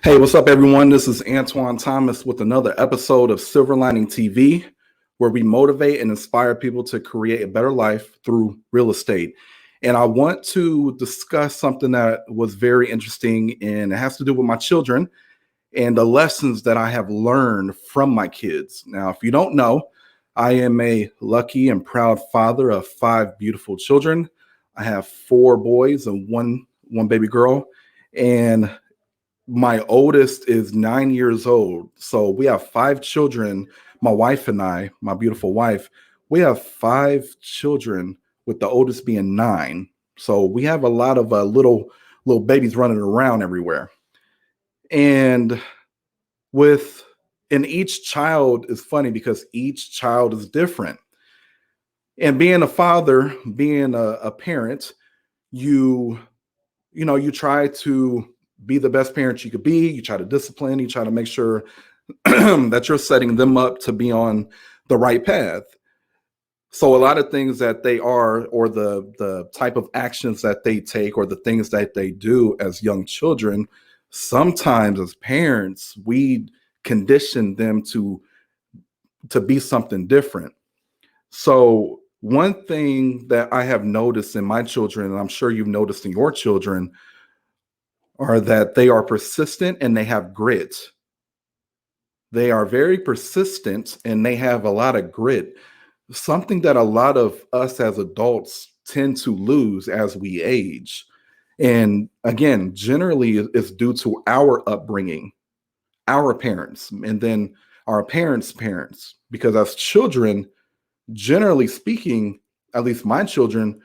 Hey, what's up, everyone? This is Anthwon Thomas with another episode of Silver Lining TV, where we motivate and inspire people to create a better life through real estate. And I want to discuss something that was very interesting, and it has to do with my children and the lessons that I have learned from my kids. Now, if you don't know, I am a lucky and proud father of 5 beautiful children. I have 4 boys and one baby girl, and my oldest is 9 years old. So we have 5 children. My wife and I, my beautiful wife, we have 5 children, with the oldest being 9. So we have a lot of little babies running around everywhere. And with and each child is funny because each child is different. And being a father, being a parent, you you try to be the best parent you could be. You try to discipline, you try to make sure that you're setting them up to be on the right path. So a lot of things that they are, or the type of actions that they take, or the things that they do as young children, sometimes as parents, we condition them to be something different. So one thing that I have noticed in my children, and I'm sure you've noticed in your children, are that they are persistent and they have grit. They are very persistent and they have a lot of grit, something that a lot of us as adults tend to lose as we age. And again, generally it's due to our upbringing, our parents, and then our parents' parents. Because as children, generally speaking, at least my children,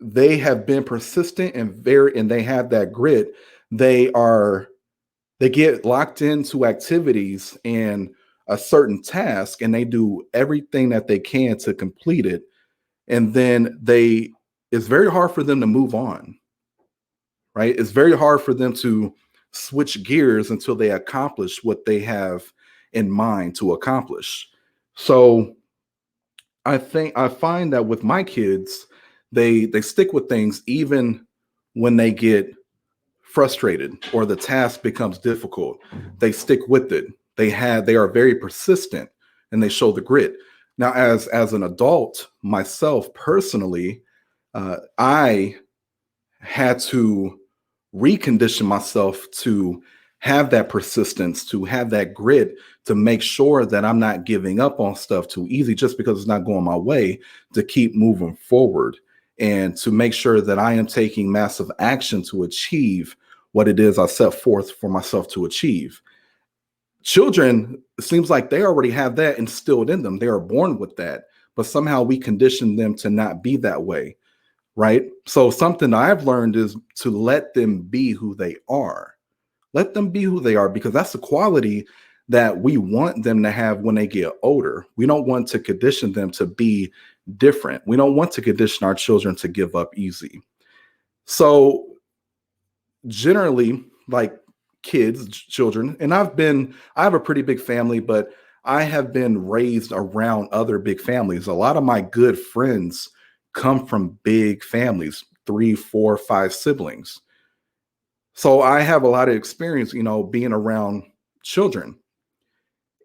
they have been persistent and they have that grit. They get locked into activities and a certain task, and they do everything that they can to complete it. And then it's very hard for them to move on, right? It's very hard for them to switch gears until they accomplish what they have in mind to accomplish. So I find that with my kids, they stick with things even when they get frustrated or the task becomes difficult. They stick with it. They are very persistent and they show the grit. Now, as an adult myself personally, I had to recondition myself to have that persistence, to have that grit, to make sure that I'm not giving up on stuff too easy just because it's not going my way, to keep moving forward and to make sure that I am taking massive action to achieve what it is I set forth for myself to achieve. Children, it seems like they already have that instilled in them. They are born with that, but somehow we condition them to not be that way, right? So something I've learned is to let them be who they are. Let them be who they are, because that's the quality that we want them to have when they get older. We don't want to condition them to be different. We don't want to condition our children to give up easy. So generally, like children, and I have a pretty big family, but I have been raised around other big families. A lot of my good friends come from big families, 3, 4, 5 siblings. So I have a lot of experience, being around children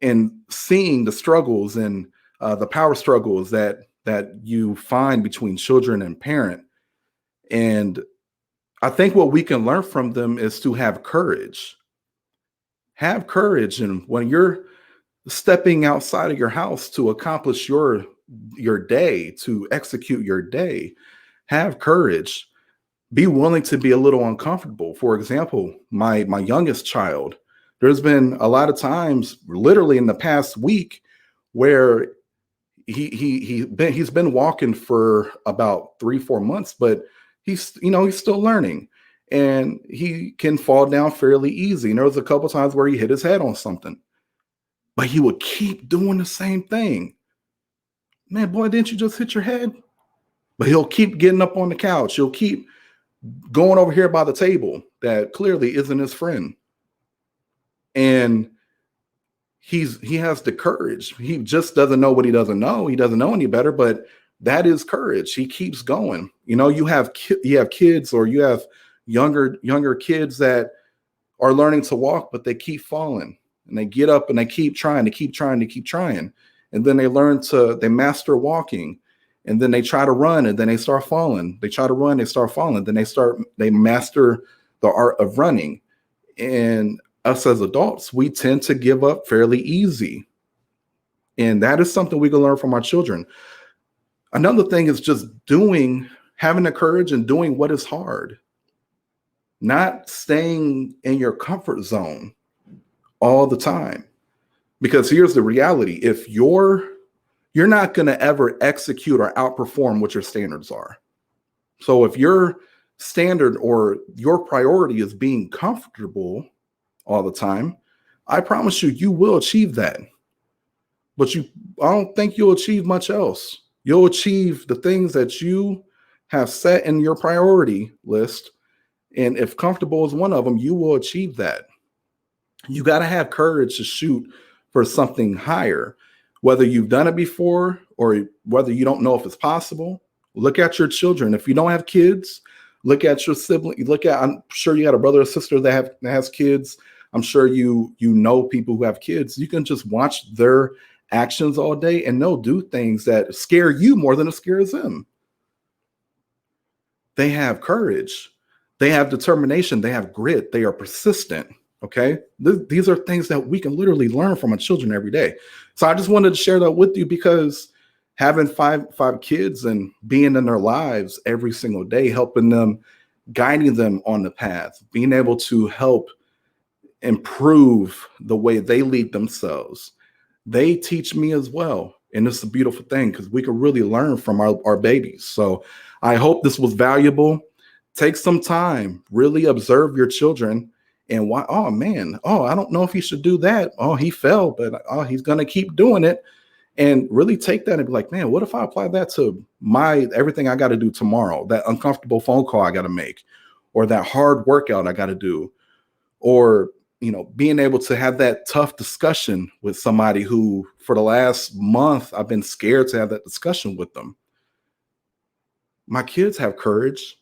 and seeing the struggles and the power struggles that you find between children and parent. And I think what we can learn from them is to have courage. Have courage, and when you're stepping outside of your house to accomplish your day, to execute your day, have courage. Be willing to be a little uncomfortable. For example, my youngest child, there's been a lot of times, literally in the past week, where he's been walking for about 3-4 months, but he's still learning, and he can fall down fairly easy. And there was a couple times where he hit his head on something, but he would keep doing the same thing. Man, boy, didn't you just hit your head? But he'll keep getting up on the couch. He'll keep going over here by the table that clearly isn't his friend. And he has the courage. He just doesn't know what he doesn't know. He doesn't know any better, but that is courage. He keeps going. You have kids, or you have younger kids that are learning to walk, but they keep falling, and they get up and they keep trying, to keep trying, to keep trying. And then they master walking, and then they try to run, and then they start falling. They try to run, they start falling. Then they master the art of running. And us as adults, we tend to give up fairly easy. And that is something we can learn from our children. Another thing is just having the courage and doing what is hard, not staying in your comfort zone all the time. Because here's the reality. If you're not going to ever execute or outperform what your standards are. So if your standard or your priority is being comfortable all the time, I promise you will achieve that. But I don't think you'll achieve much else. You'll achieve the things that you have set in your priority list. And if comfortable is one of them, you will achieve that. You got to have courage to shoot for something higher, whether you've done it before or whether you don't know if it's possible. Look at your children. If you don't have kids, look at your sibling. I'm sure you got a brother or sister that has kids. I'm sure you know people who have kids. You can just watch their actions all day, and they'll do things that scare you more than it scares them. They have courage. They have determination. They have grit. They are persistent. Okay. These are things that we can literally learn from our children every day. So I just wanted to share that with you, because having five kids and being in their lives every single day, helping them, guiding them on the path, being able to help improve the way they lead themselves, they teach me as well. And it's a beautiful thing, because we can really learn from our babies. So I hope this was valuable. Take some time, really observe your children. And why? Oh man! Oh, I don't know if he should do that. Oh, he fell, but he's gonna keep doing it. And really take that and be like, man, what if I apply that to everything I got to do tomorrow? That uncomfortable phone call I got to make, or that hard workout I got to do, or being able to have that tough discussion with somebody who, for the last month, I've been scared to have that discussion with them. My kids have courage.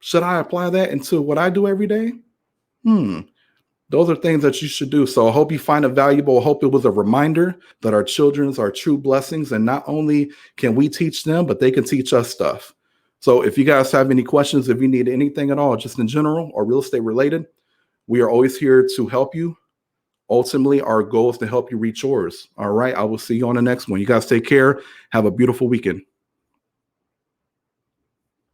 Should I apply that into what I do every day? Those are things that you should do. So I hope you find it valuable. I hope it was a reminder that our children are true blessings. And not only can we teach them, but they can teach us stuff. So if you guys have any questions, if you need anything at all, just in general or real estate related, we are always here to help you. Ultimately, our goal is to help you reach yours. All right. I will see you on the next one. You guys take care. Have a beautiful weekend.